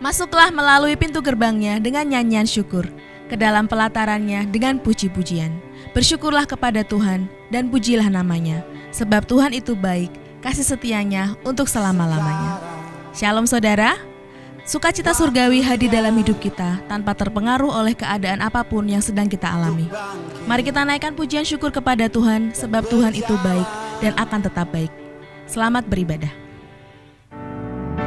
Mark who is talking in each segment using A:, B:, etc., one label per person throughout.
A: Masuklah melalui pintu gerbangnya dengan nyanyian syukur, ke dalam pelatarannya dengan puji-pujian. Bersyukurlah kepada Tuhan dan pujilah namanya, sebab Tuhan itu baik, kasih setianya untuk selama-lamanya. Shalom saudara, sukacita surgawi hadir dalam hidup kita tanpa terpengaruh oleh keadaan apapun yang sedang kita alami. Mari kita naikkan pujian syukur kepada Tuhan, sebab Tuhan itu baik dan akan tetap baik. Selamat beribadah.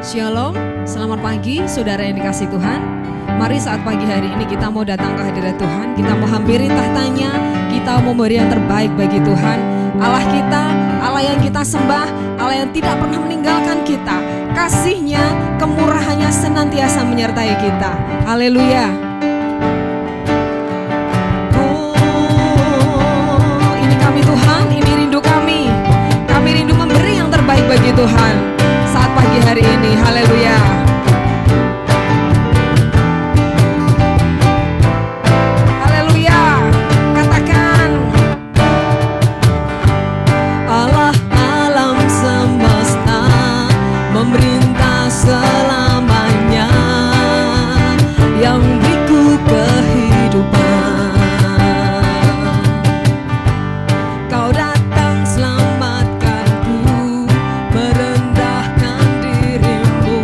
B: Shalom, selamat pagi saudara yang dikasihi Tuhan. Mari saat pagi hari ini kita mau datang ke hadirat Tuhan. Kita mau hampiri tahtanya, kita mau memberi yang terbaik bagi Tuhan. Allah kita, Allah yang kita sembah, Allah yang tidak pernah meninggalkan kita. Kasih-Nya, kemurahan-Nya senantiasa menyertai kita. Haleluya. Oh, ini kami Tuhan, ini rindu kami. Kami rindu memberi yang terbaik bagi Tuhan saat pagi hari ini. Haleluya. Haleluya. Katakan, Allah alam semesta memerintah selamanya, yang beriku kehidupan. Kau datang selamatkanku, merendahkan dirimu.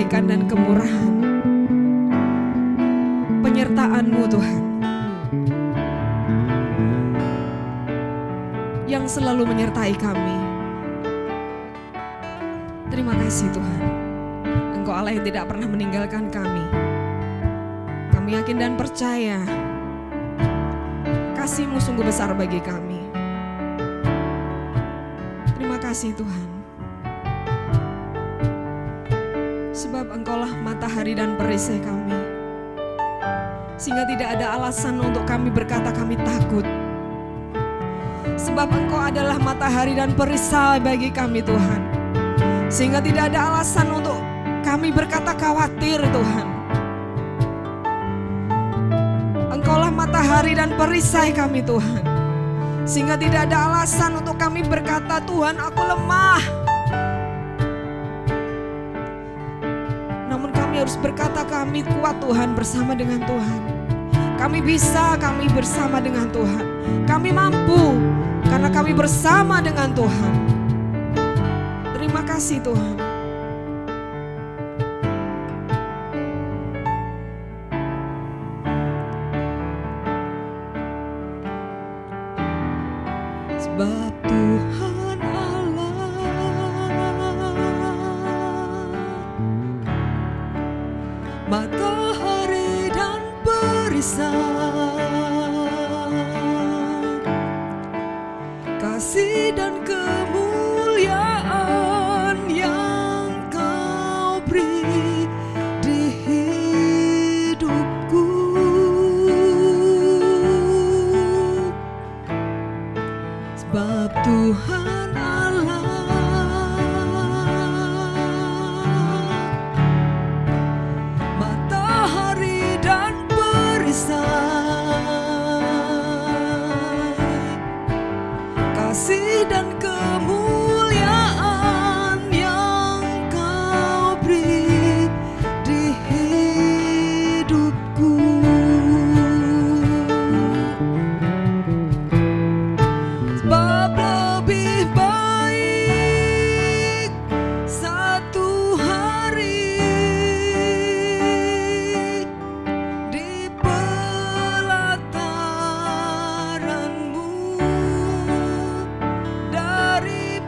B: kebaikan dan kemurahan, penyertaan-Mu Tuhan, yang selalu menyertai kami. Terima kasih Tuhan, Engkau Allah yang tidak pernah meninggalkan kami. Kami yakin dan percaya kasih-Mu sungguh besar bagi kami. Terima kasih Tuhan, sebab Engkaulah matahari dan perisai kami, sehingga tidak ada alasan untuk kami berkata kami takut. Sebab Engkau adalah matahari dan perisai bagi kami Tuhan, sehingga tidak ada alasan untuk kami berkata khawatir Tuhan. Engkaulah matahari dan perisai kami Tuhan, sehingga tidak ada alasan untuk kami berkata Tuhan aku lemah. Namun kami harus berkata kami kuat Tuhan bersama dengan Tuhan. Kami bisa, kami bersama dengan Tuhan. Kami mampu karena kami bersama dengan Tuhan. Terima kasih Tuhan. Sebab Tuhan Allah matahari dan perisai, kasih dan kemuliaan yang Kau beri di hidupku. Sebab Tuhan Allah matahari dan perisai, kasih dan kemuliaan yang Kau beri di hidupku. Sebab lebih baik satu hari di pelataran-Mu daripada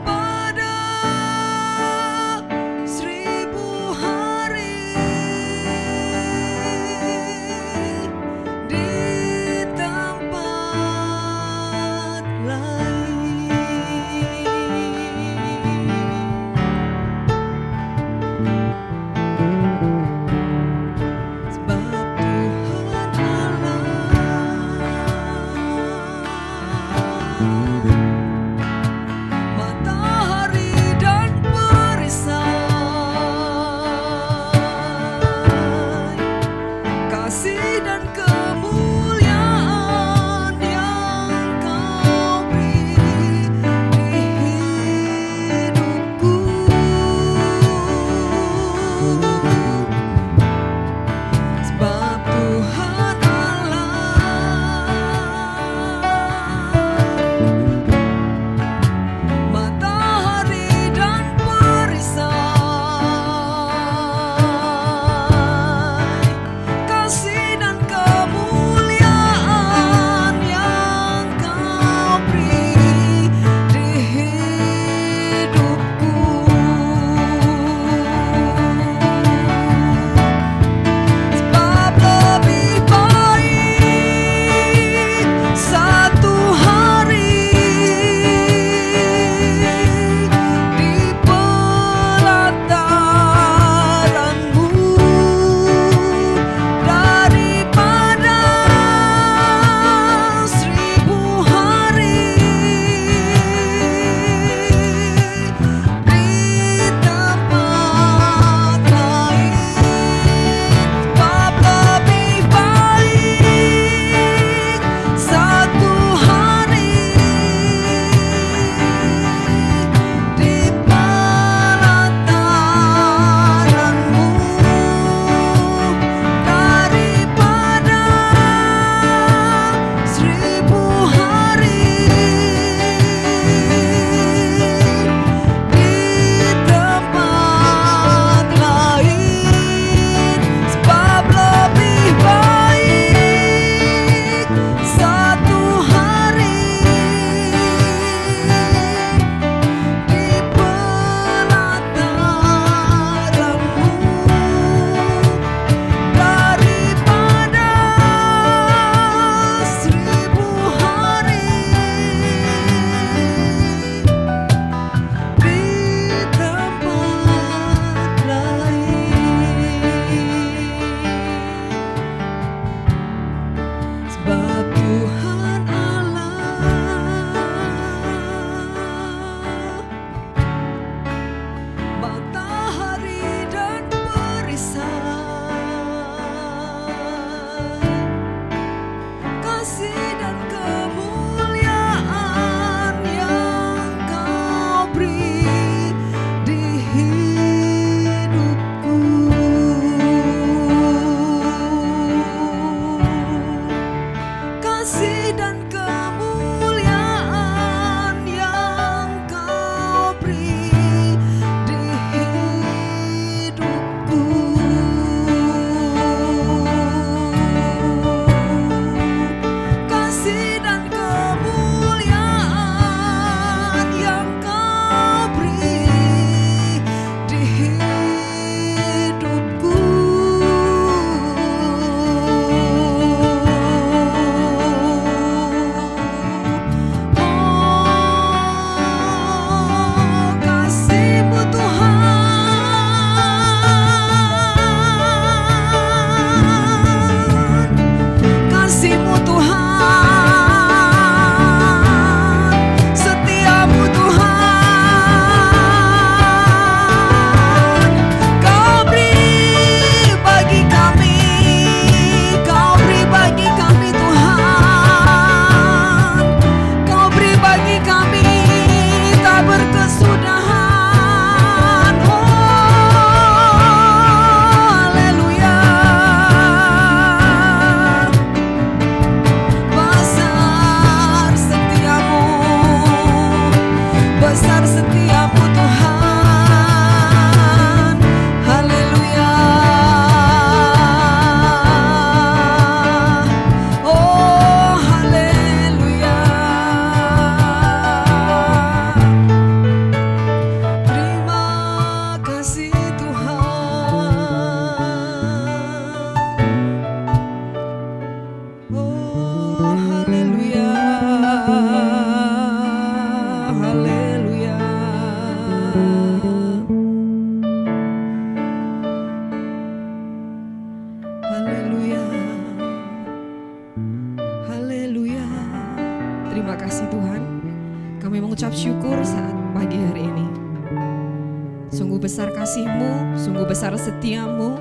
B: Sungguh besar kasih-Mu, sungguh besar setia-Mu,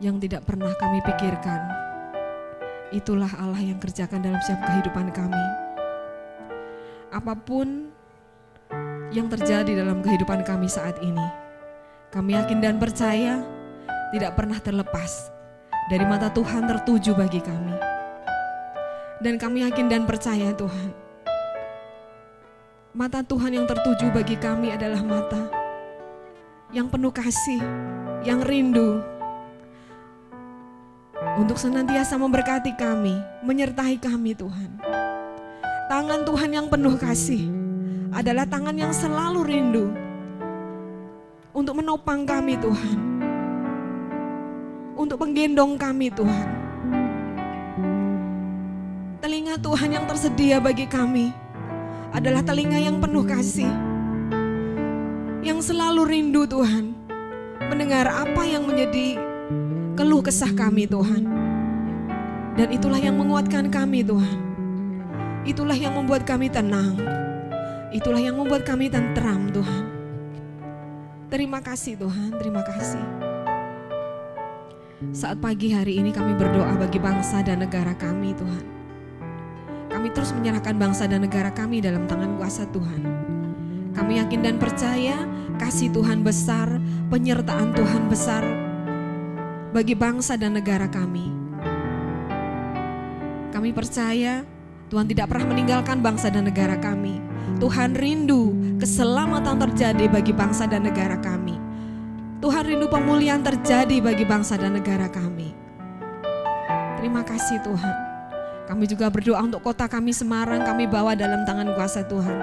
B: yang tidak pernah kami pikirkan. Itulah Allah yang kerjakan dalam setiap kehidupan kami. Apapun yang terjadi dalam kehidupan kami saat ini, kami yakin dan percaya tidak pernah terlepas dari mata Tuhan tertuju bagi kami. Dan kami yakin dan percaya Tuhan, mata Tuhan yang tertuju bagi kami adalah mata yang penuh kasih, yang rindu untuk senantiasa memberkati kami, menyertai kami Tuhan. Tangan Tuhan yang penuh kasih adalah tangan yang selalu rindu untuk menopang kami Tuhan, untuk menggendong kami Tuhan. Telinga Tuhan yang tersedia bagi kami adalah telinga yang penuh kasih, yang selalu rindu Tuhan mendengar apa yang menjadi keluh kesah kami Tuhan. Dan itulah yang menguatkan kami Tuhan. Itulah yang membuat kami tenang. Itulah yang membuat kami tentram Tuhan. Terima kasih Tuhan, terima kasih. Saat pagi hari ini kami berdoa bagi bangsa dan negara kami Tuhan. Kami terus menyerahkan bangsa dan negara kami dalam tangan kuasa Tuhan. Kami yakin dan percaya kasih Tuhan besar, penyertaan Tuhan besar bagi bangsa dan negara kami. Kami percaya Tuhan tidak pernah meninggalkan bangsa dan negara kami. Tuhan rindu keselamatan terjadi bagi bangsa dan negara kami. Tuhan rindu pemulihan terjadi bagi bangsa dan negara kami. Terima kasih Tuhan. Kami juga berdoa untuk kota kami Semarang, kami bawa dalam tangan kuasa Tuhan.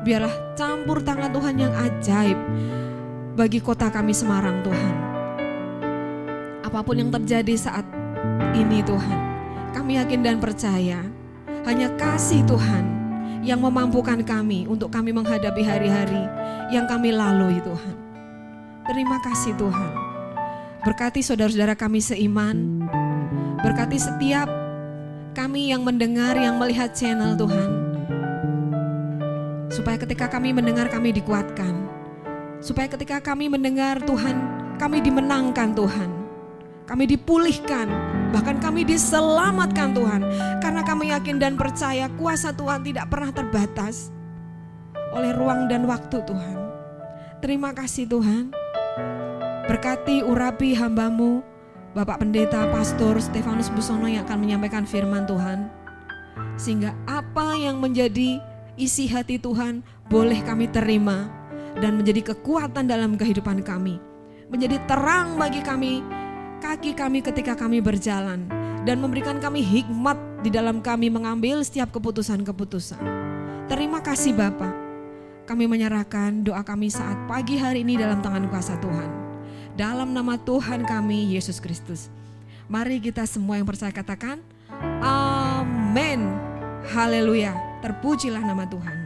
B: Biarlah campur tangan Tuhan yang ajaib bagi kota kami Semarang Tuhan. Apapun yang terjadi saat ini Tuhan, kami yakin dan percaya hanya kasih Tuhan yang memampukan kami untuk kami menghadapi hari-hari yang kami lalui Tuhan. Terima kasih Tuhan. Berkati saudara-saudara kami seiman, berkati setiap kami yang mendengar, yang melihat channel Tuhan, supaya ketika kami mendengar kami dikuatkan, supaya ketika kami mendengar Tuhan kami dimenangkan Tuhan, kami dipulihkan, bahkan kami diselamatkan Tuhan. Karena kami yakin dan percaya kuasa Tuhan tidak pernah terbatas oleh ruang dan waktu Tuhan. Terima kasih Tuhan. Berkati urapi hamba-Mu Bapak Pendeta Pastor Stefanus Busono yang akan menyampaikan firman Tuhan. Sehingga apa yang menjadi isi hati Tuhan boleh kami terima dan menjadi kekuatan dalam kehidupan kami. Menjadi terang bagi kami, kaki kami ketika kami berjalan, dan memberikan kami hikmat di dalam kami mengambil setiap keputusan-keputusan. Terima kasih Bapa. Kami menyerahkan doa kami saat pagi hari ini dalam tangan kuasa Tuhan. Dalam nama Tuhan kami Yesus Kristus. Mari kita semua yang percaya katakan amin. Haleluya. Terpujilah nama Tuhan.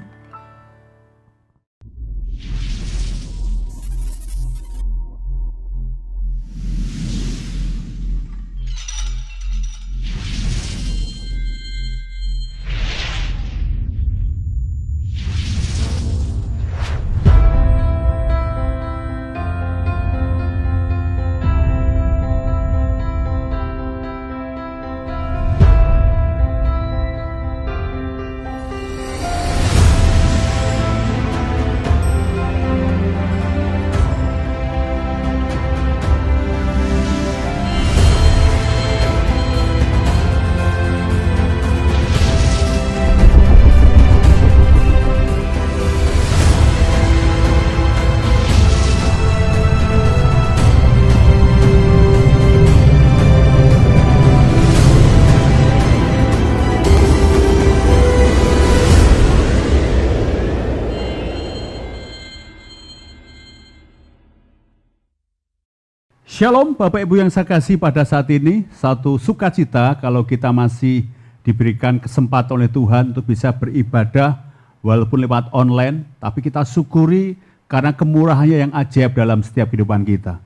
C: Shalom Bapak Ibu yang saya kasih, pada saat ini satu sukacita kalau kita masih diberikan kesempatan oleh Tuhan untuk bisa beribadah walaupun lewat online, tapi kita syukuri karena kemurahannya yang ajaib dalam setiap kehidupan kita.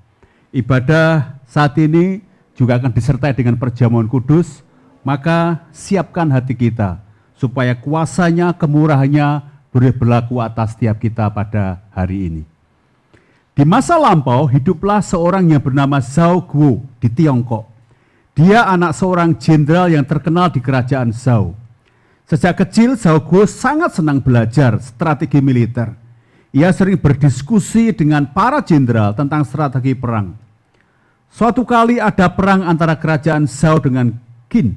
C: Ibadah saat ini juga akan disertai dengan perjamuan kudus, maka siapkan hati kita supaya kuasanya, kemurahannya boleh berlaku atas setiap kita pada hari ini. Di masa lampau hiduplah seorang yang bernama Zhao Guo di Tiongkok. Dia anak seorang jenderal yang terkenal di kerajaan Zhao. Sejak kecil Zhao Guo sangat senang belajar strategi militer. Ia sering berdiskusi dengan para jenderal tentang strategi perang. Suatu kali ada perang antara kerajaan Zhao dengan Qin.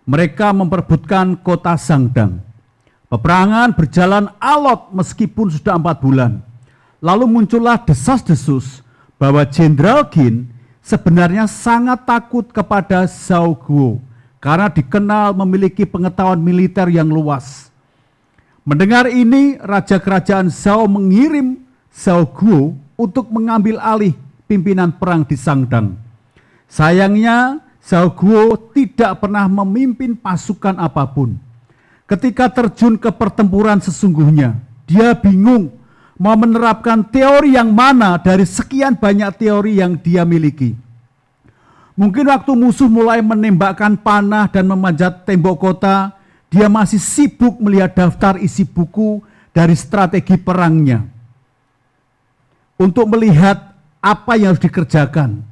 C: Mereka memperebutkan kota Zhangdang. Peperangan berjalan alot meskipun sudah 4 bulan. Lalu muncullah desas-desus bahwa Jenderal Qin sebenarnya sangat takut kepada Zhao Guo karena dikenal memiliki pengetahuan militer yang luas. Mendengar ini, Raja Kerajaan Zhao mengirim Zhao Guo untuk mengambil alih pimpinan perang di Zhangdang. Sayangnya, Zhao Guo tidak pernah memimpin pasukan apapun. Ketika terjun ke pertempuran sesungguhnya, dia bingung mau menerapkan teori yang mana dari sekian banyak teori yang dia miliki. Mungkin waktu musuh mulai menembakkan panah dan memanjat tembok kota, dia masih sibuk melihat daftar isi buku dari strategi perangnya untuk melihat apa yang harus dikerjakan.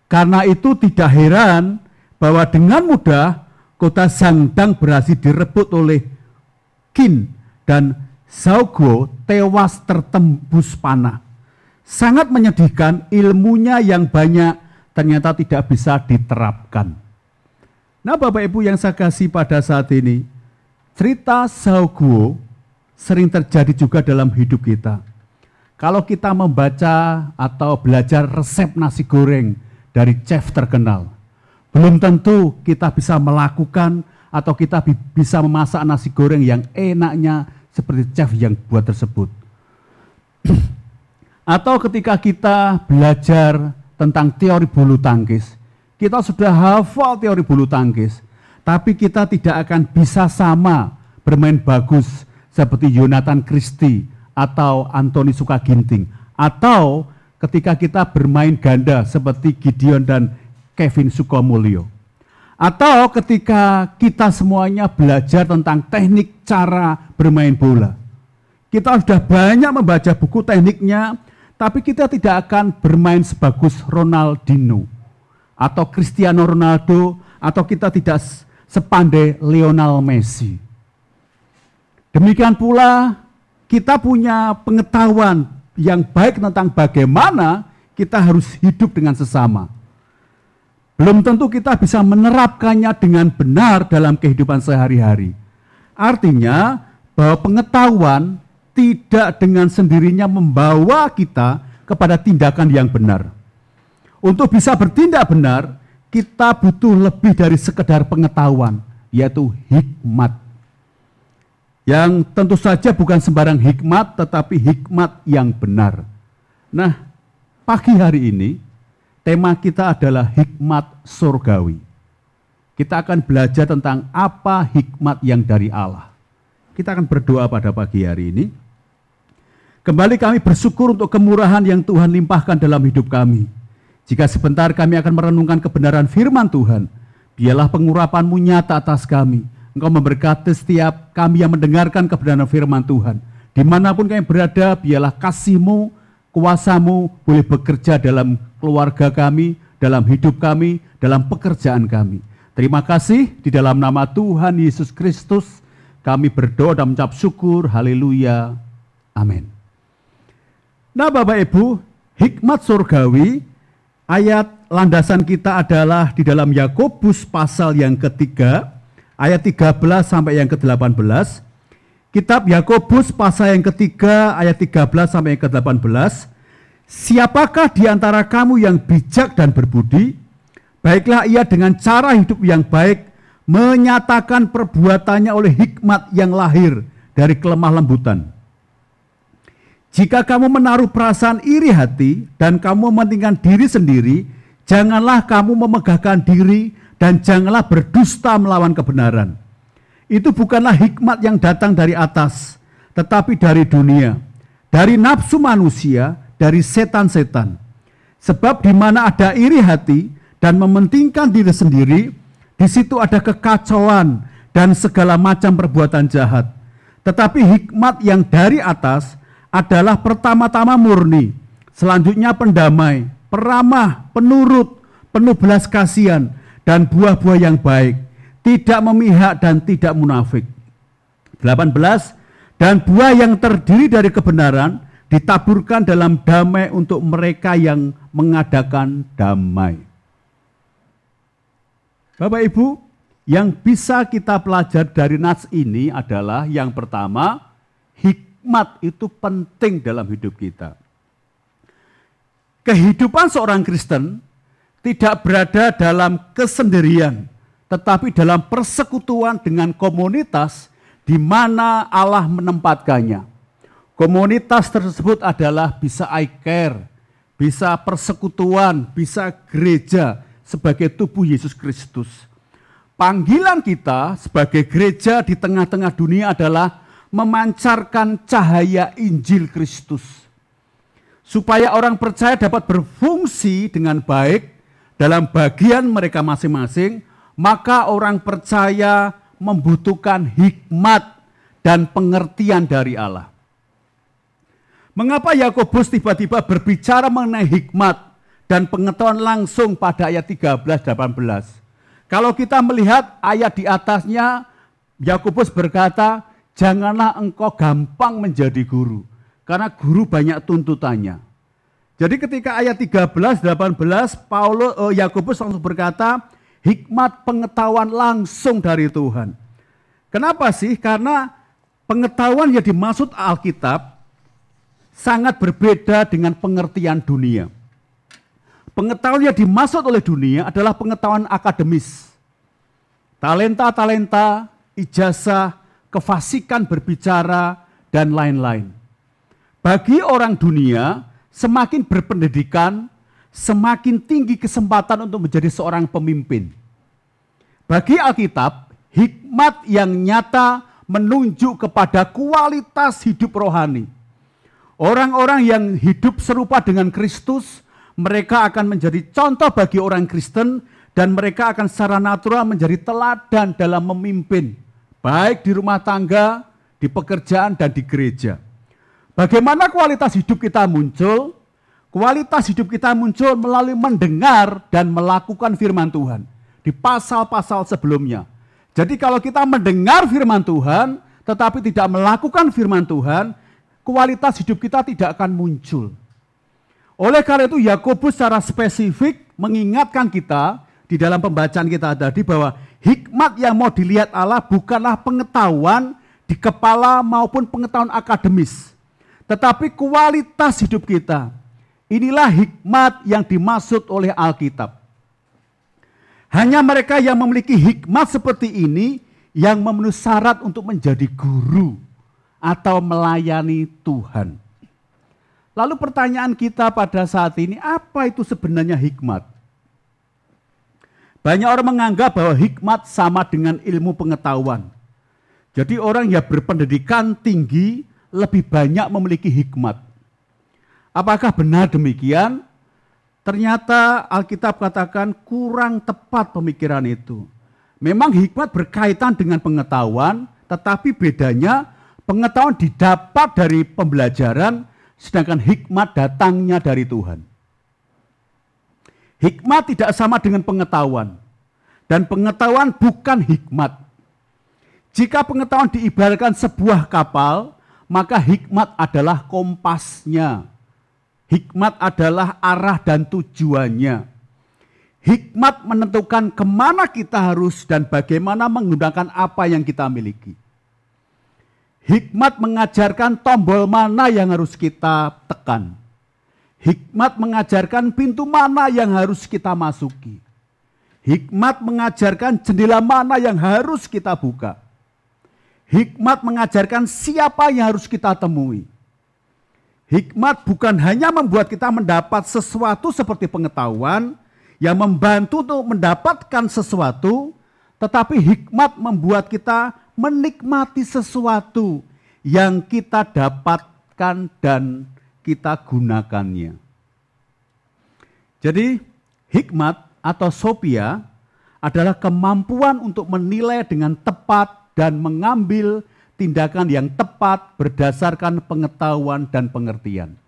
C: Karena itu tidak heran bahwa dengan mudah kota Zhangdang berhasil direbut oleh Qin dan Zhao Guo tewas tertembus panah. Sangat menyedihkan, ilmunya yang banyak ternyata tidak bisa diterapkan. Nah, Bapak Ibu yang saya kasih pada saat ini, cerita Zhao Guo sering terjadi juga dalam hidup kita. Kalau kita membaca atau belajar resep nasi goreng dari chef terkenal, belum tentu kita bisa melakukan atau kita bisa memasak nasi goreng yang enaknya seperti chef yang buat tersebut. Atau ketika kita belajar tentang teori bulu tangkis, kita sudah hafal teori bulu tangkis, tapi kita tidak akan bisa sama bermain bagus seperti Yonathan Christie atau Anthony Sukaginting, atau ketika kita bermain ganda seperti Gideon dan Kevin Sukomulyo. Atau ketika kita semuanya belajar tentang teknik cara bermain bola. Kita sudah banyak membaca buku tekniknya, tapi kita tidak akan bermain sebagus Ronaldinho atau Cristiano Ronaldo, atau kita tidak sepandai Lionel Messi. Demikian pula kita punya pengetahuan yang baik tentang bagaimana kita harus hidup dengan sesama. Belum tentu kita bisa menerapkannya dengan benar dalam kehidupan sehari-hari. Artinya bahwa pengetahuan tidak dengan sendirinya membawa kita kepada tindakan yang benar. Untuk bisa bertindak benar, kita butuh lebih dari sekedar pengetahuan, yaitu hikmat. Yang tentu saja bukan sembarang hikmat, tetapi hikmat yang benar. Nah, pagi hari ini, tema kita adalah hikmat surgawi. Kita akan belajar tentang apa hikmat yang dari Allah. Kita akan berdoa pada pagi hari ini. Kembali kami bersyukur untuk kemurahan yang Tuhan limpahkan dalam hidup kami. Jika sebentar kami akan merenungkan kebenaran firman Tuhan, biarlah pengurapan-Mu nyata atas kami. Engkau memberkati setiap kami yang mendengarkan kebenaran firman Tuhan. Dimanapun kami berada, biarlah kasih-Mu, kuasa-Mu boleh bekerja dalam keluarga kami, dalam hidup kami, dalam pekerjaan kami. Terima kasih, di dalam nama Tuhan Yesus Kristus, kami berdoa dan mengucap syukur, haleluya, amin. Nah Bapak Ibu, hikmat surgawi, ayat landasan kita adalah di dalam Yakobus pasal yang ketiga, ayat 13 sampai yang ke-18. Kitab Yakobus pasal yang ketiga, ayat 13 sampai yang ke-18. Siapakah di antara kamu yang bijak dan berbudi? Baiklah ia dengan cara hidup yang baik, menyatakan perbuatannya oleh hikmat yang lahir dari kelemah lembutan. Jika kamu menaruh perasaan iri hati dan kamu mementingkan diri sendiri, janganlah kamu memegahkan diri dan janganlah berdusta melawan kebenaran. Itu bukanlah hikmat yang datang dari atas, tetapi dari dunia, dari nafsu manusia, dari setan-setan. Sebab di mana ada iri hati dan mementingkan diri sendiri, di situ ada kekacauan dan segala macam perbuatan jahat. Tetapi hikmat yang dari atas adalah pertama-tama murni, selanjutnya pendamai, peramah, penurut, penuh belas kasihan, dan buah-buah yang baik, tidak memihak dan tidak munafik. 18, dan buah yang terdiri dari kebenaran ditaburkan dalam damai untuk mereka yang mengadakan damai. Bapak Ibu, yang bisa kita pelajari dari nas ini adalah yang pertama, hikmat itu penting dalam hidup kita. Kehidupan seorang Kristen tidak berada dalam kesendirian, tetapi dalam persekutuan dengan komunitas di mana Allah menempatkannya. Komunitas tersebut adalah bisa I-Care, bisa persekutuan, bisa gereja sebagai tubuh Yesus Kristus. Panggilan kita sebagai gereja di tengah-tengah dunia adalah memancarkan cahaya Injil Kristus. Supaya orang percaya dapat berfungsi dengan baik dalam bagian mereka masing-masing, maka orang percaya membutuhkan hikmat dan pengertian dari Allah. Mengapa Yakobus tiba-tiba berbicara mengenai hikmat dan pengetahuan langsung pada ayat 13-18? Kalau kita melihat ayat di atasnya, Yakobus berkata, janganlah engkau gampang menjadi guru, karena guru banyak tuntutannya. Jadi ketika ayat 13-18, Yakobus langsung berkata, hikmat pengetahuan langsung dari Tuhan. Kenapa sih? Karena pengetahuan yang dimaksud Alkitab sangat berbeda dengan pengertian dunia. Pengetahuan yang dimaksud oleh dunia adalah pengetahuan akademis. Talenta-talenta, ijazah, kefasikan berbicara, dan lain-lain. Bagi orang dunia, semakin berpendidikan, semakin tinggi kesempatan untuk menjadi seorang pemimpin. Bagi Alkitab, hikmat yang nyata menunjuk kepada kualitas hidup rohani. Orang-orang yang hidup serupa dengan Kristus, mereka akan menjadi contoh bagi orang Kristen dan mereka akan secara natural menjadi teladan dalam memimpin, baik di rumah tangga, di pekerjaan, dan di gereja. Bagaimana kualitas hidup kita muncul? Kualitas hidup kita muncul melalui mendengar dan melakukan firman Tuhan di pasal-pasal sebelumnya. Jadi kalau kita mendengar firman Tuhan tetapi tidak melakukan firman Tuhan, kualitas hidup kita tidak akan muncul. Oleh karena itu Yakobus secara spesifik mengingatkan kita di dalam pembacaan kita tadi bahwa hikmat yang mau dilihat Allah bukanlah pengetahuan di kepala maupun pengetahuan akademis, tetapi kualitas hidup kita. Inilah hikmat yang dimaksud oleh Alkitab. Hanya mereka yang memiliki hikmat seperti ini yang memenuhi syarat untuk menjadi guru atau melayani Tuhan. Lalu pertanyaan kita pada saat ini, apa itu sebenarnya hikmat? Banyak orang menganggap bahwa hikmat sama dengan ilmu pengetahuan. Jadi orang yang berpendidikan tinggi lebih banyak memiliki hikmat. Apakah benar demikian? Ternyata Alkitab katakan kurang tepat pemikiran itu. Memang hikmat berkaitan dengan pengetahuan, tetapi bedanya pengetahuan didapat dari pembelajaran, sedangkan hikmat datangnya dari Tuhan. Hikmat tidak sama dengan pengetahuan, dan pengetahuan bukan hikmat. Jika pengetahuan diibaratkan sebuah kapal, maka hikmat adalah kompasnya. Hikmat adalah arah dan tujuannya. Hikmat menentukan kemana kita harus dan bagaimana menggunakan apa yang kita miliki. Hikmat mengajarkan tombol mana yang harus kita tekan. Hikmat mengajarkan pintu mana yang harus kita masuki. Hikmat mengajarkan jendela mana yang harus kita buka. Hikmat mengajarkan siapa yang harus kita temui. Hikmat bukan hanya membuat kita mendapat sesuatu seperti pengetahuan yang membantu untuk mendapatkan sesuatu, tetapi hikmat membuat kita menikmati sesuatu yang kita dapatkan dan kita gunakannya. Jadi hikmat atau sophia adalah kemampuan untuk menilai dengan tepat dan mengambil tindakan yang tepat berdasarkan pengetahuan dan pengertian.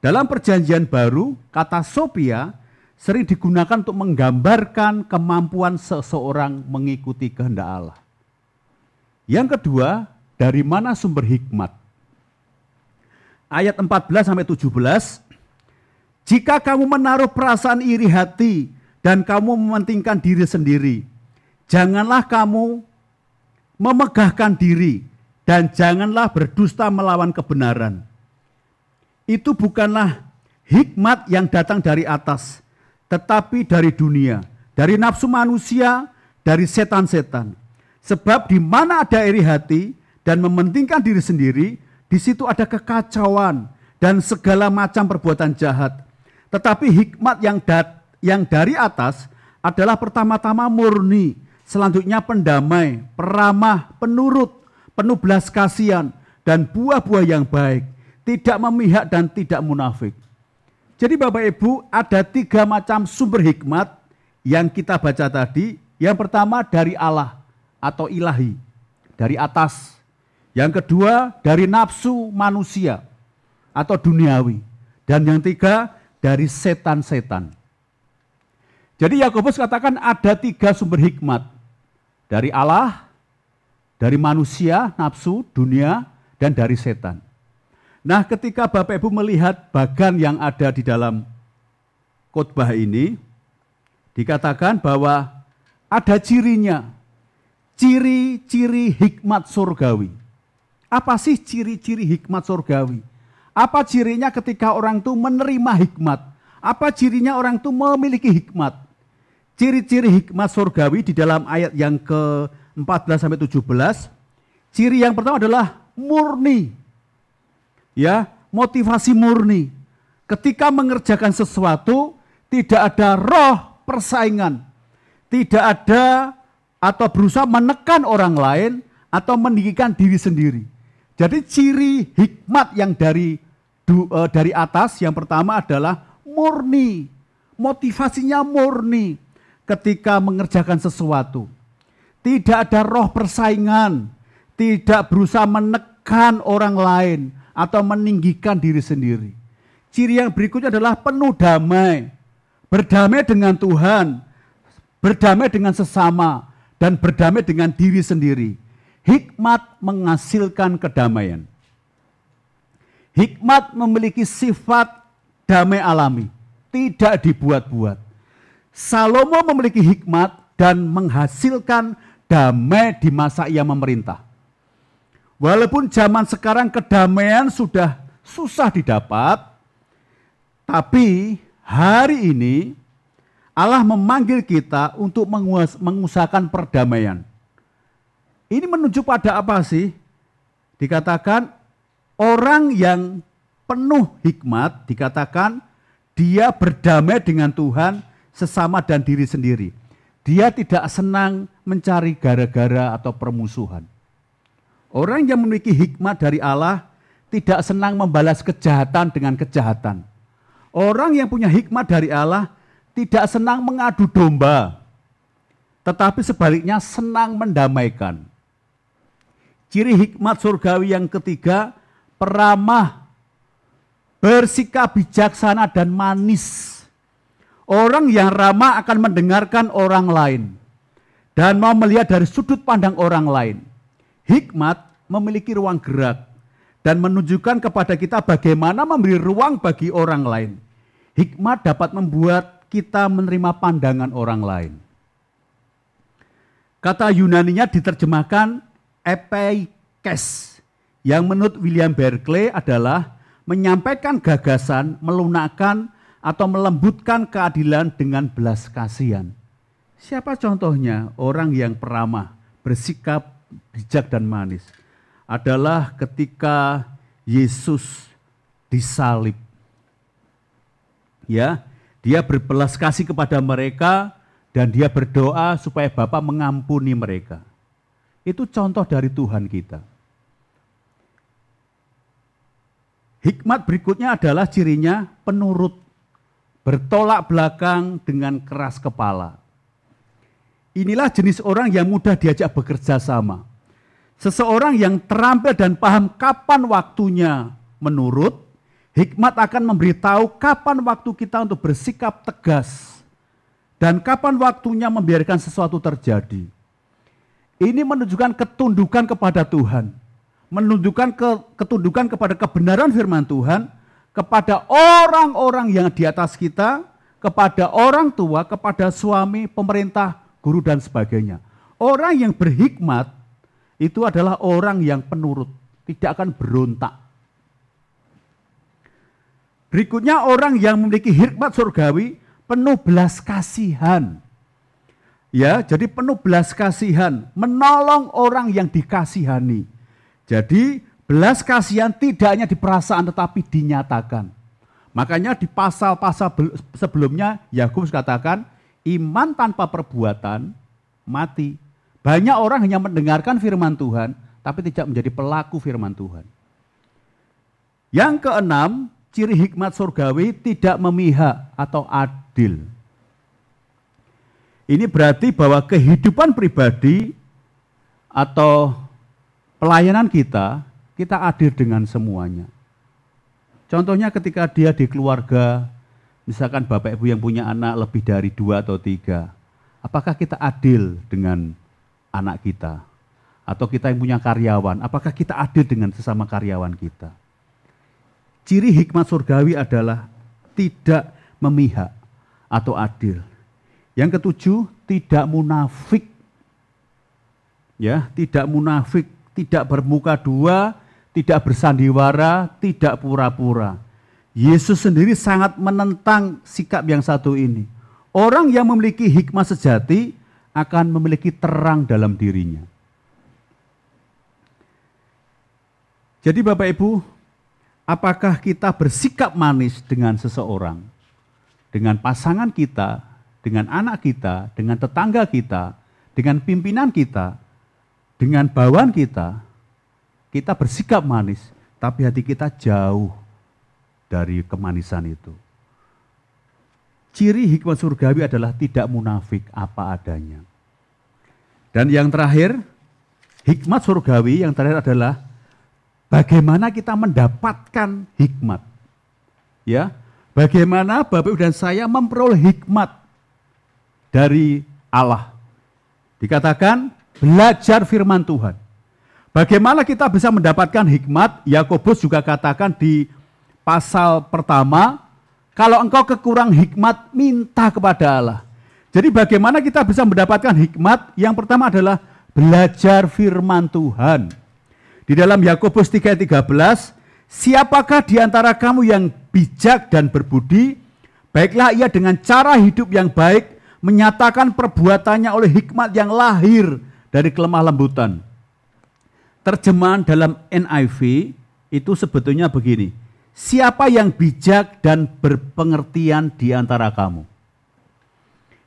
C: Dalam Perjanjian Baru, kata Sophia sering digunakan untuk menggambarkan kemampuan seseorang mengikuti kehendak Allah. Yang kedua, dari mana sumber hikmat? Ayat 14-17, jika kamu menaruh perasaan iri hati dan kamu mementingkan diri sendiri, janganlah kamu memegahkan diri dan janganlah berdusta melawan kebenaran. Itu bukanlah hikmat yang datang dari atas, tetapi dari dunia, dari nafsu manusia, dari setan-setan. Sebab di mana ada iri hati dan mementingkan diri sendiri, di situ ada kekacauan dan segala macam perbuatan jahat. Tetapi hikmat yang dari atas adalah pertama-tama murni, selanjutnya pendamai, peramah, penurut, penuh belas kasihan, dan buah-buah yang baik, tidak memihak dan tidak munafik. Jadi Bapak Ibu, ada 3 macam sumber hikmat yang kita baca tadi. Yang pertama dari Allah atau ilahi, dari atas. Yang kedua dari nafsu manusia atau duniawi. Dan yang 3 dari setan-setan. Jadi Yakobus katakan ada 3 sumber hikmat. Dari Allah, dari manusia, nafsu, dunia, dan dari setan. Nah, ketika Bapak Ibu melihat bagan yang ada di dalam khotbah ini, dikatakan bahwa ada cirinya, ciri-ciri hikmat surgawi. Apa sih ciri-ciri hikmat surgawi? Apa cirinya ketika orang itu menerima hikmat? Apa cirinya orang itu memiliki hikmat? Ciri-ciri hikmat surgawi di dalam ayat yang ke-14-17, ciri yang pertama adalah murni. Ya, motivasi murni. Ketika mengerjakan sesuatu, tidak ada roh persaingan. Tidak ada atau berusaha menekan orang lain atau meninggikan diri sendiri. Jadi ciri hikmat yang dari atas yang pertama adalah murni. Motivasinya murni. Ketika mengerjakan sesuatu, tidak ada roh persaingan, tidak berusaha menekan orang lain atau meninggikan diri sendiri. Ciri yang berikutnya adalah penuh damai, berdamai dengan Tuhan, berdamai dengan sesama, dan berdamai dengan diri sendiri. Hikmat menghasilkan kedamaian. Hikmat memiliki sifat damai alami, tidak dibuat-buat. Salomo memiliki hikmat dan menghasilkan damai di masa ia memerintah. Walaupun zaman sekarang kedamaian sudah susah didapat, tapi hari ini Allah memanggil kita untuk mengusahakan perdamaian. Ini menunjuk pada apa sih? Dikatakan orang yang penuh hikmat, dikatakan dia berdamai dengan Tuhan, sesama dan diri sendiri. Dia tidak senang mencari gara-gara atau permusuhan. Orang yang memiliki hikmat dari Allah tidak senang membalas kejahatan dengan kejahatan. Orang yang punya hikmat dari Allah tidak senang mengadu domba, tetapi sebaliknya senang mendamaikan. Ciri hikmat surgawi yang ketiga, peramah, bersikap bijaksana dan manis. Orang yang ramah akan mendengarkan orang lain dan mau melihat dari sudut pandang orang lain. Hikmat memiliki ruang gerak dan menunjukkan kepada kita bagaimana memberi ruang bagi orang lain. Hikmat dapat membuat kita menerima pandangan orang lain. Kata Yunaninya diterjemahkan epeikes, yang menurut William Berkeley adalah menyampaikan gagasan, melunakkan, atau melembutkan keadilan dengan belas kasihan. Siapa contohnya orang yang peramah, bersikap bijak dan manis? Adalah ketika Yesus disalib. Ya, dia berbelas kasih kepada mereka dan dia berdoa supaya Bapa mengampuni mereka. Itu contoh dari Tuhan kita. Hikmat berikutnya adalah cirinya penurut. Bertolak belakang dengan keras kepala. Inilah jenis orang yang mudah diajak bekerja sama. Seseorang yang terampil dan paham kapan waktunya menurut, hikmat akan memberitahu kapan waktu kita untuk bersikap tegas dan kapan waktunya membiarkan sesuatu terjadi. Ini menunjukkan ketundukan kepada Tuhan, menunjukkan ketundukan kepada kebenaran firman Tuhan, kepada orang-orang yang di atas kita, kepada orang tua, kepada suami, pemerintah, guru, dan sebagainya. Orang yang berhikmat itu adalah orang yang penurut, tidak akan berontak. Berikutnya orang yang memiliki hikmat surgawi, penuh belas kasihan. Ya, jadi penuh belas kasihan, menolong orang yang dikasihani. Jadi belas kasihan tidak hanya di perasaan tetapi dinyatakan. Makanya di pasal-pasal sebelumnya Yakobus katakan, iman tanpa perbuatan mati. Banyak orang hanya mendengarkan firman Tuhan, tapi tidak menjadi pelaku firman Tuhan. Yang keenam, ciri hikmat surgawi tidak memihak atau adil. Ini berarti bahwa kehidupan pribadi atau pelayanan kita adil dengan semuanya. Contohnya ketika dia di keluarga, misalkan bapak ibu yang punya anak lebih dari 2 atau 3, apakah kita adil dengan anak kita? Atau kita yang punya karyawan, apakah kita adil dengan sesama karyawan kita? Ciri hikmat surgawi adalah tidak memihak atau adil. Yang ketujuh, tidak munafik. Ya, tidak munafik, tidak bermuka dua, tidak bersandiwara, tidak pura-pura. Yesus sendiri sangat menentang sikap yang satu ini. Orang yang memiliki hikmat sejati akan memiliki terang dalam dirinya. Jadi Bapak Ibu, apakah kita bersikap manis dengan seseorang, dengan pasangan kita, dengan anak kita, dengan tetangga kita, dengan pimpinan kita, dengan bawahan kita bersikap manis, tapi hati kita jauh dari kemanisan itu. Ciri hikmat surgawi adalah tidak munafik apa adanya. Dan yang terakhir, hikmat surgawi yang terakhir adalah bagaimana kita mendapatkan hikmat. Ya, bagaimana Bapak Ibu dan saya memperoleh hikmat dari Allah. Dikatakan belajar firman Tuhan. Bagaimana kita bisa mendapatkan hikmat? Yakobus juga katakan di pasal pertama, kalau engkau kekurang hikmat, minta kepada Allah. Jadi bagaimana kita bisa mendapatkan hikmat? Yang pertama adalah belajar firman Tuhan. Di dalam Yakobus 3:13, siapakah di antara kamu yang bijak dan berbudi? Baiklah ia dengan cara hidup yang baik, menyatakan perbuatannya oleh hikmat yang lahir dari kelemah lembutan. Terjemahan dalam NIV itu sebetulnya begini, siapa yang bijak dan berpengertian di antara kamu?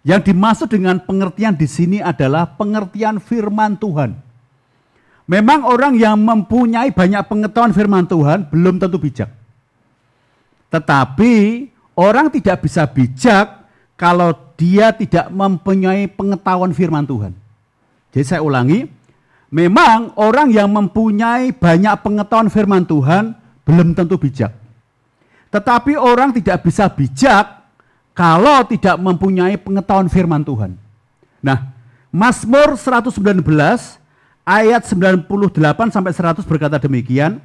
C: Yang dimaksud dengan pengertian di sini adalah pengertian firman Tuhan. Memang orang yang mempunyai banyak pengetahuan firman Tuhan belum tentu bijak. Tetapi orang tidak bisa bijak kalau dia tidak mempunyai pengetahuan firman Tuhan. Jadi saya ulangi, memang orang yang mempunyai banyak pengetahuan firman Tuhan belum tentu bijak. Tetapi orang tidak bisa bijak kalau tidak mempunyai pengetahuan firman Tuhan. Nah, Mazmur 119 ayat 98 sampai 100 berkata demikian,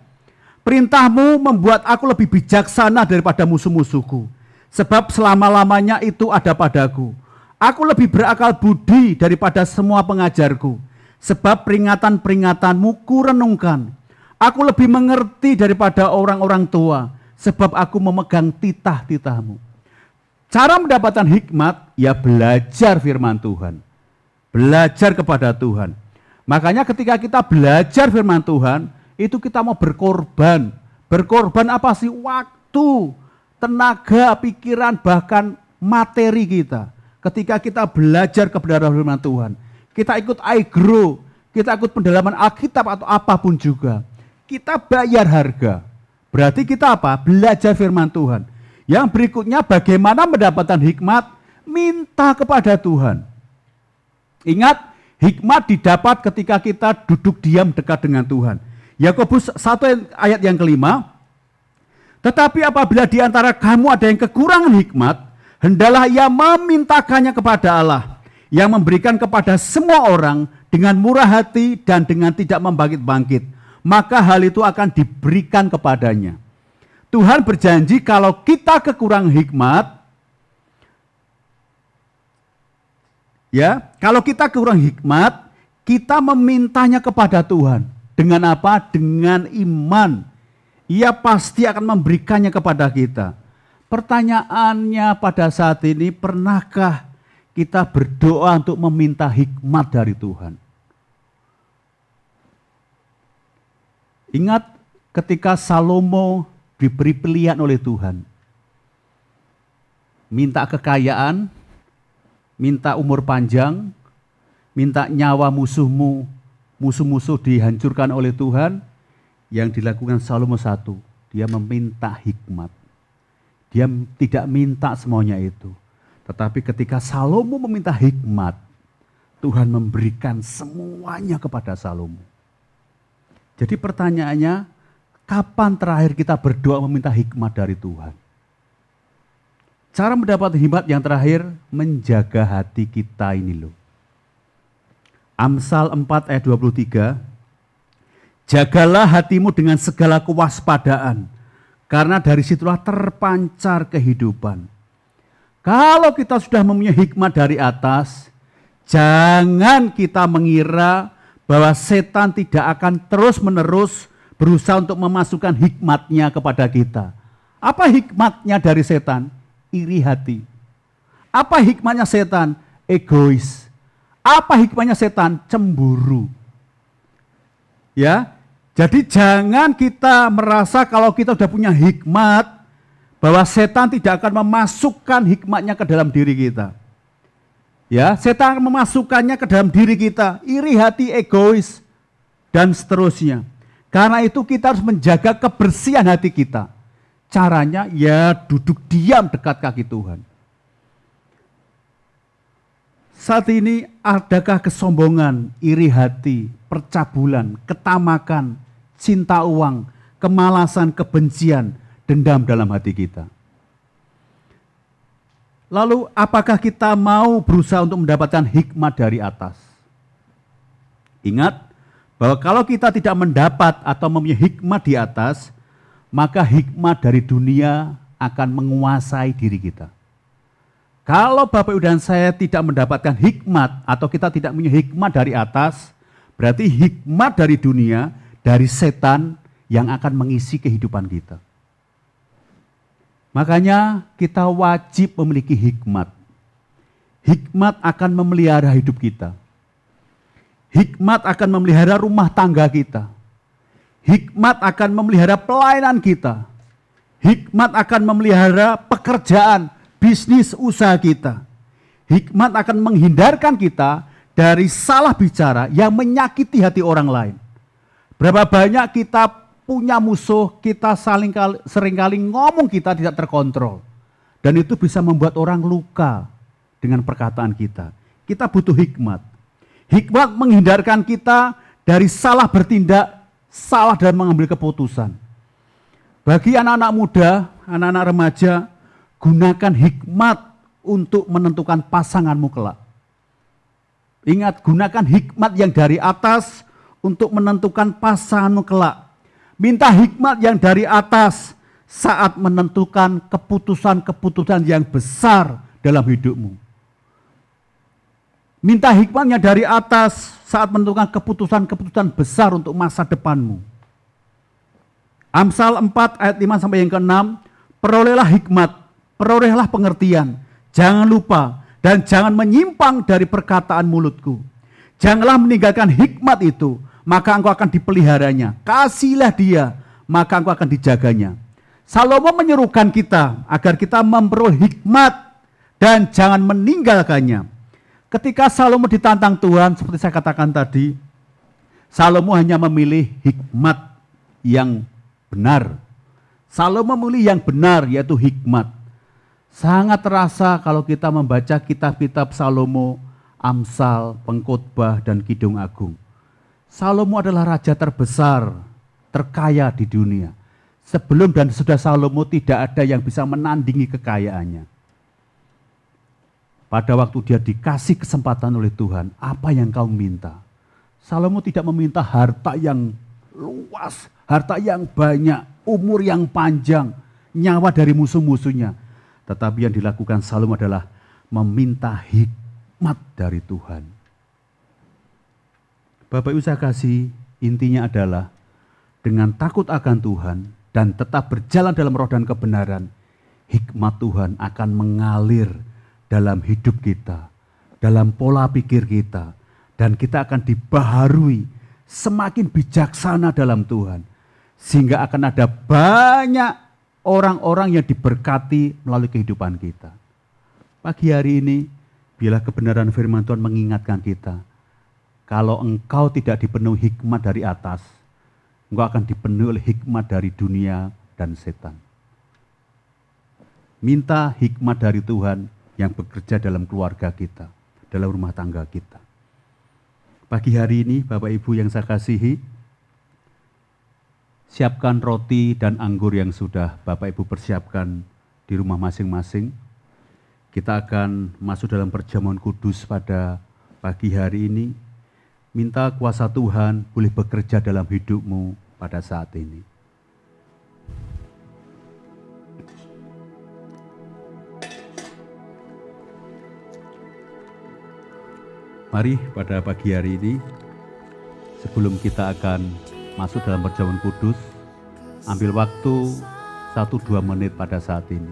C: perintahmu membuat aku lebih bijaksana daripada musuh-musuhku, sebab selama-lamanya itu ada padaku. Aku lebih berakal budi daripada semua pengajarku, sebab peringatan-peringatanmu kurenungkan. Aku lebih mengerti daripada orang-orang tua, sebab aku memegang titah-titahmu. Cara mendapatkan hikmat, ya belajar firman Tuhan. Belajar kepada Tuhan. Makanya ketika kita belajar firman Tuhan, itu kita mau berkorban. Berkorban apa sih? Waktu, tenaga, pikiran, bahkan materi kita. Ketika kita belajar kebenaran firman Tuhan, kita ikut iGrow, kita ikut pendalaman Alkitab atau apapun juga, kita bayar harga. Berarti kita apa? Belajar firman Tuhan. Yang berikutnya bagaimana mendapatkan hikmat? Minta kepada Tuhan. Ingat, Hikmat didapat ketika kita duduk diam dekat dengan Tuhan. Yakobus 1 ayat yang kelima, tetapi apabila di antara kamu ada yang kekurangan hikmat, hendaklah ia memintakannya kepada Allah, yang memberikan kepada semua orang dengan murah hati dan dengan tidak membangkit-bangkit, maka hal itu akan diberikan kepadanya. Tuhan berjanji kalau kita kekurangan hikmat, kalau kita kurang hikmat, kita memintanya kepada Tuhan. Dengan apa? Dengan iman. Ia pasti akan memberikannya kepada kita. Pertanyaannya pada saat ini, pernahkah kita berdoa untuk meminta hikmat dari Tuhan? Ingat ketika Salomo diberi pilihan oleh Tuhan. Minta kekayaan, minta umur panjang, minta nyawa musuh-musuh dihancurkan oleh Tuhan. Yang dilakukan Salomo satu, dia meminta hikmat. Dia tidak minta semuanya itu. Tetapi ketika Salomo meminta hikmat, Tuhan memberikan semuanya kepada Salomo. Jadi pertanyaannya, kapan terakhir kita berdoa meminta hikmat dari Tuhan? Cara mendapat hikmat yang terakhir, menjaga hati kita ini loh. Amsal 4 ayat 23, jagalah hatimu dengan segala kewaspadaan, karena dari situlah terpancar kehidupan. Kalau kita sudah mempunyai hikmat dari atas, jangan kita mengira bahwa setan tidak akan terus-menerus berusaha untuk memasukkan hikmatnya kepada kita. Apa hikmatnya dari setan? Iri hati. Apa hikmatnya setan? Egois. Apa hikmatnya setan? Cemburu. Ya, jadi jangan kita merasa kalau kita sudah punya hikmat, bahwa setan tidak akan memasukkan hikmatnya ke dalam diri kita. Ya, setan akan memasukkannya ke dalam diri kita, iri hati, egois, dan seterusnya. Karena itu kita harus menjaga kebersihan hati kita. Caranya ya duduk diam dekat kaki Tuhan. Saat ini adakah kesombongan, iri hati, percabulan, ketamakan, cinta uang, kemalasan, kebencian, dendam dalam hati kita? Lalu apakah kita mau berusaha untuk mendapatkan hikmat dari atas? Ingat bahwa kalau kita tidak mendapat atau mempunyai hikmat di atas, maka hikmat dari dunia akan menguasai diri kita. Kalau Bapak Ibu dan saya tidak mendapatkan hikmat atau kita tidak mempunyai hikmat dari atas, berarti hikmat dari dunia, dari setan yang akan mengisi kehidupan kita. Makanya kita wajib memiliki hikmat. Hikmat akan memelihara hidup kita. Hikmat akan memelihara rumah tangga kita. Hikmat akan memelihara pelayanan kita. Hikmat akan memelihara pekerjaan, bisnis, usaha kita. Hikmat akan menghindarkan kita dari salah bicara yang menyakiti hati orang lain. Berapa banyak kita punya musuh, kita seringkali ngomong kita tidak terkontrol. Dan itu bisa membuat orang luka dengan perkataan kita. Kita butuh hikmat. Hikmat menghindarkan kita dari salah bertindak, salah dalam mengambil keputusan. Bagi anak-anak muda, anak-anak remaja, gunakan hikmat untuk menentukan pasanganmu kelak. Ingat, gunakan hikmat yang dari atas untuk menentukan pasanganmu kelak. Minta hikmat yang dari atas saat menentukan keputusan-keputusan yang besar dalam hidupmu. Minta hikmatnya dari atas saat menentukan keputusan-keputusan besar untuk masa depanmu. Amsal 4 ayat 5 sampai yang ke-6, perolehlah hikmat, perolehlah pengertian, jangan lupa dan jangan menyimpang dari perkataan mulutku. Janganlah meninggalkan hikmat itu, maka engkau akan dipeliharanya. Kasihlah dia, maka engkau akan dijaganya. Salomo menyerukan kita agar kita memperoleh hikmat dan jangan meninggalkannya. Ketika Salomo ditantang Tuhan, seperti saya katakan tadi, Salomo hanya memilih hikmat yang benar. Salomo memilih yang benar, yaitu hikmat. Sangat terasa kalau kita membaca kitab-kitab Salomo, Amsal, Pengkhotbah, dan Kidung Agung. Salomo adalah raja terbesar, terkaya di dunia. Sebelum dan sesudah Salomo tidak ada yang bisa menandingi kekayaannya. Pada waktu dia dikasih kesempatan oleh Tuhan, apa yang kau minta? Salomo tidak meminta harta yang luas, harta yang banyak, umur yang panjang, nyawa dari musuh-musuhnya. Tetapi yang dilakukan Salomo adalah meminta hikmat dari Tuhan. Bapak Ibu saya kasih, intinya adalah dengan takut akan Tuhan dan tetap berjalan dalam roh dan kebenaran, hikmat Tuhan akan mengalir dalam hidup kita, dalam pola pikir kita, dan kita akan dibaharui semakin bijaksana dalam Tuhan, sehingga akan ada banyak orang-orang yang diberkati melalui kehidupan kita. Pagi hari ini, biarlah kebenaran firman Tuhan mengingatkan kita, kalau engkau tidak dipenuhi hikmat dari atas, engkau akan dipenuhi oleh hikmat dari dunia dan setan. Minta hikmat dari Tuhan yang bekerja dalam keluarga kita, dalam rumah tangga kita. Pagi hari ini, Bapak Ibu yang saya kasihi, siapkan roti dan anggur yang sudah Bapak Ibu persiapkan di rumah masing-masing. Kita akan masuk dalam perjamuan kudus pada pagi hari ini. Minta kuasa Tuhan boleh bekerja dalam hidupmu pada saat ini. Mari pada pagi hari ini, sebelum kita akan masuk dalam perjamuan kudus, ambil waktu 1-2 menit pada saat ini.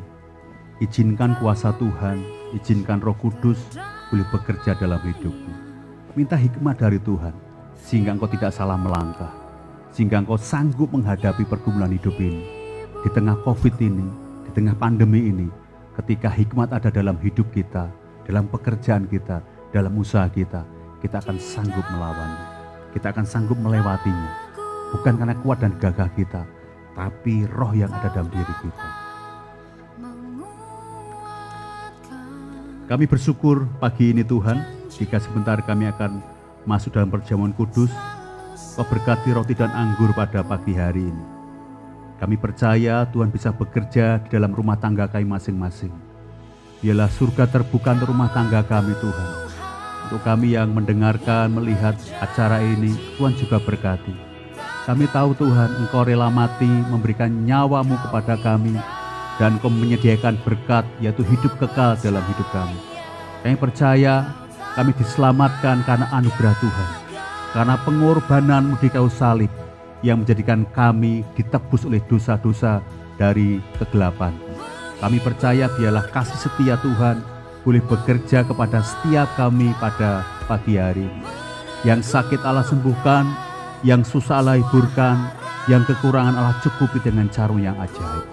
C: Izinkan kuasa Tuhan, izinkan Roh Kudus boleh bekerja dalam hidupmu. Minta hikmat dari Tuhan, sehingga engkau tidak salah melangkah, sehingga engkau sanggup menghadapi pergumulan hidup ini. Di tengah COVID ini, di tengah pandemi ini, ketika hikmat ada dalam hidup kita, dalam pekerjaan kita, dalam usaha kita, kita akan sanggup melawannya. Kita akan sanggup melewatinya. Bukan karena kuat dan gagah kita, tapi roh yang ada dalam diri kita. Kami bersyukur pagi ini Tuhan, jika sebentar kami akan masuk dalam perjamuan kudus, Kau berkati roti dan anggur pada pagi hari ini. Kami percaya Tuhan bisa bekerja di dalam rumah tangga kami masing-masing. Biarlah surga terbuka untuk rumah tangga kami Tuhan. Untuk kami yang mendengarkan, melihat acara ini, Tuhan juga berkati. Kami tahu Tuhan, Engkau rela mati memberikan nyawa-Mu kepada kami, dan Engkau menyediakan berkat, yaitu hidup kekal dalam hidup kami. Kami percaya kami diselamatkan karena anugerah Tuhan, karena pengorbanan-Mu di kayu salib yang menjadikan kami ditebus oleh dosa-dosa dari kegelapan. Kami percaya biarlah kasih setia Tuhan boleh bekerja kepada setiap kami pada pagi hari. Yang sakit Allah sembuhkan, yang susah Allah hiburkan, yang kekurangan Allah cukupi dengan cara yang ajaib.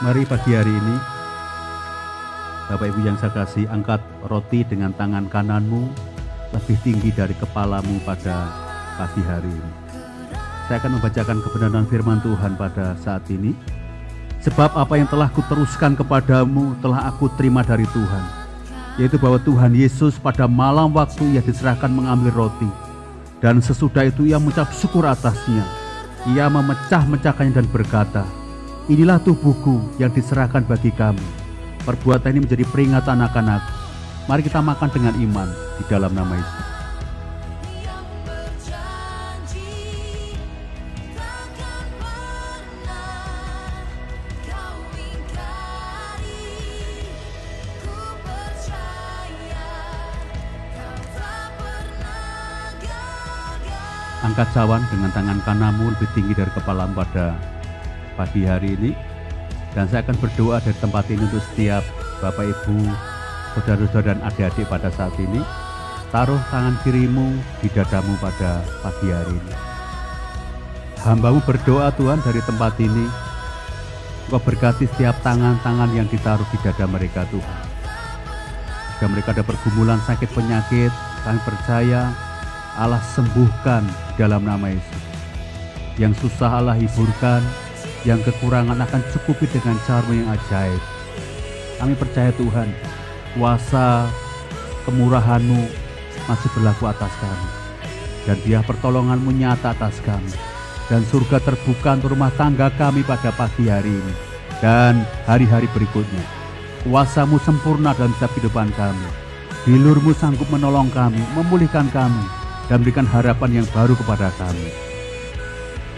C: Mari pagi hari ini, Bapak Ibu yang saya kasih, angkat roti dengan tangan kananmu lebih tinggi dari kepalamu pada pagi hari ini. Saya akan membacakan kebenaran firman Tuhan pada saat ini. Sebab apa yang telah kuteruskan kepadamu telah aku terima dari Tuhan, yaitu bahwa Tuhan Yesus pada malam waktu Ia diserahkan mengambil roti, dan sesudah itu Ia mengucap syukur atasnya. Ia memecah-mecahkannya dan berkata, "Inilah tubuhku yang diserahkan bagi kamu. Perbuatan ini menjadi peringatan akan aku." Mari kita makan dengan iman di dalam nama Yesus. Angkat cawan dengan tangan kananmu lebih tinggi dari kepalamu pada pagi hari ini. Dan saya akan berdoa dari tempat ini untuk setiap Bapak Ibu, saudara-saudara dan adik-adik pada saat ini. Taruh tangan kirimu di dadamu pada pagi hari ini. Hamba-Mu berdoa Tuhan dari tempat ini, Engkau berkati setiap tangan-tangan yang ditaruh di dada mereka Tuhan. Jika mereka ada pergumulan sakit penyakit, kami percaya Allah sembuhkan dalam nama Yesus. Yang susah Allah hiburkan, yang kekurangan akan cukupi dengan cara yang ajaib. Kami percaya Tuhan, kuasa kemurahan-Mu masih berlaku atas kami. Dan biar pertolongan-Mu nyata atas kami. Dan surga terbuka untuk rumah tangga kami pada pagi hari ini. Dan hari-hari berikutnya. Kuasa-Mu sempurna dalam setiap kehidupan kami. Bilur-Mu sanggup menolong kami, memulihkan kami, dan memberikan harapan yang baru kepada kami.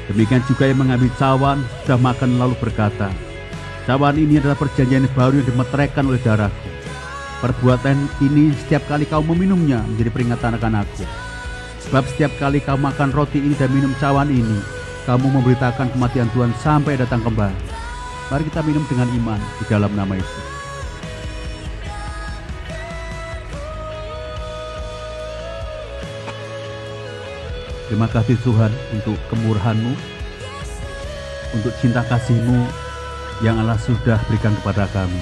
C: Demikian juga yang mengambil cawan sudah makan lalu berkata, cawan ini adalah perjanjian baru yang dimeteraikan oleh darahku. Perbuatan ini setiap kali kau meminumnya menjadi peringatan akan aku. Sebab setiap kali kau makan roti ini dan minum cawan ini, kamu memberitakan kematian Tuhan sampai datang kembali. Mari kita minum dengan iman di dalam nama Yesus. Terima kasih Tuhan untuk kemurahan-Mu, untuk cinta kasih-Mu yang Allah sudah berikan kepada kami.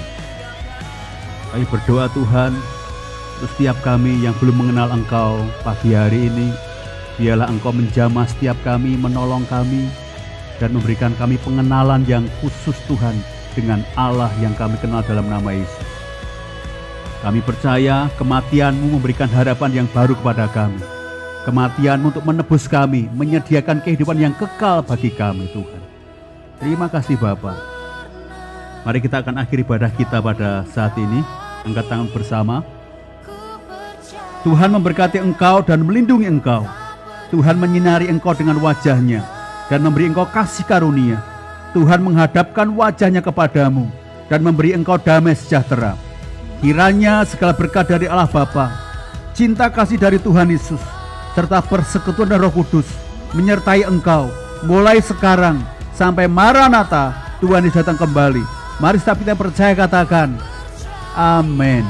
C: Kami berdoa Tuhan, untuk setiap kami yang belum mengenal Engkau pagi hari ini, biarlah Engkau menjamah setiap kami, menolong kami, dan memberikan kami pengenalan yang khusus Tuhan dengan Allah yang kami kenal dalam nama Yesus. Kami percaya kematian-Mu memberikan harapan yang baru kepada kami. Kematian-Mu untuk menebus kami, menyediakan kehidupan yang kekal bagi kami Tuhan. Terima kasih Bapa. Mari kita akan akhiri ibadah kita pada saat ini. Angkat tangan bersama. Tuhan memberkati engkau dan melindungi engkau. Tuhan menyinari engkau dengan wajah-Nya dan memberi engkau kasih karunia. Tuhan menghadapkan wajah-Nya kepadamu dan memberi engkau damai sejahtera. Kiranya segala berkat dari Allah Bapa, cinta kasih dari Tuhan Yesus, serta persekutuan dan Roh Kudus menyertai engkau mulai sekarang sampai Maranatha, Tuhan Yesus datang kembali. Mari setiap kita percaya katakan amin.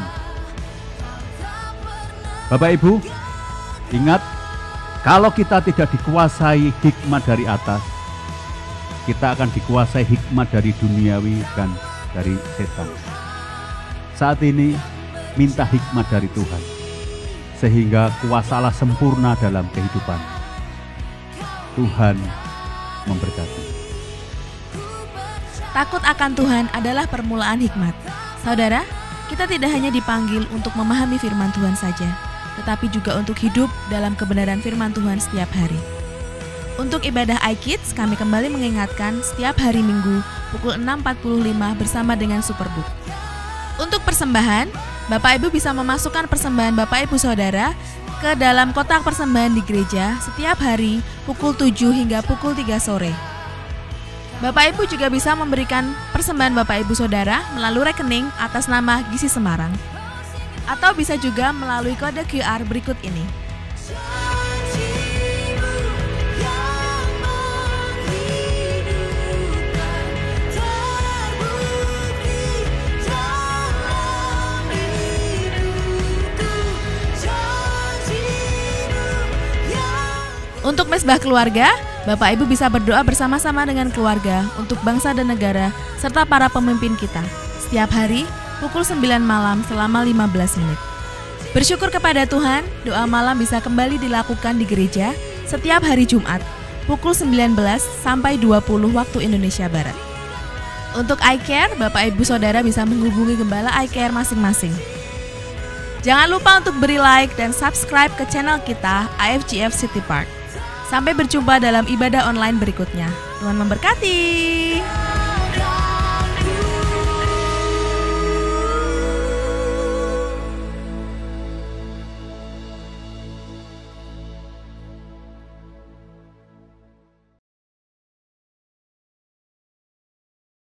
C: Bapak Ibu, ingat, kalau kita tidak dikuasai hikmat dari atas, kita akan dikuasai hikmat dari duniawi dan dari setan. Saat ini minta hikmat dari Tuhan, sehingga kuasa Allah sempurna dalam kehidupan. Tuhan memberkati.
A: Takut akan Tuhan adalah permulaan hikmat. Saudara, kita tidak hanya dipanggil untuk memahami firman Tuhan saja, tetapi juga untuk hidup dalam kebenaran firman Tuhan setiap hari. Untuk ibadah iKids, kami kembali mengingatkan setiap hari Minggu pukul 6.45 bersama dengan Superbook. Untuk persembahan, Bapak Ibu bisa memasukkan persembahan Bapak Ibu Saudara ke dalam kotak persembahan di gereja setiap hari pukul 7 hingga pukul 3 sore. Bapak Ibu juga bisa memberikan persembahan Bapak Ibu Saudara melalui rekening atas nama Gizi Semarang. Atau bisa juga melalui kode QR berikut ini. Untuk mesbah keluarga, Bapak Ibu bisa berdoa bersama-sama dengan keluarga untuk bangsa dan negara serta para pemimpin kita setiap hari pukul 9 malam selama 15 menit. Bersyukur kepada Tuhan, doa malam bisa kembali dilakukan di gereja setiap hari Jumat pukul 19 sampai 20 waktu Indonesia Barat. Untuk iCare, Bapak Ibu Saudara bisa menghubungi gembala iCare masing-masing. Jangan lupa untuk beri like dan subscribe ke channel kita IFGF City Park. Sampai berjumpa dalam ibadah online berikutnya. Tuhan memberkati.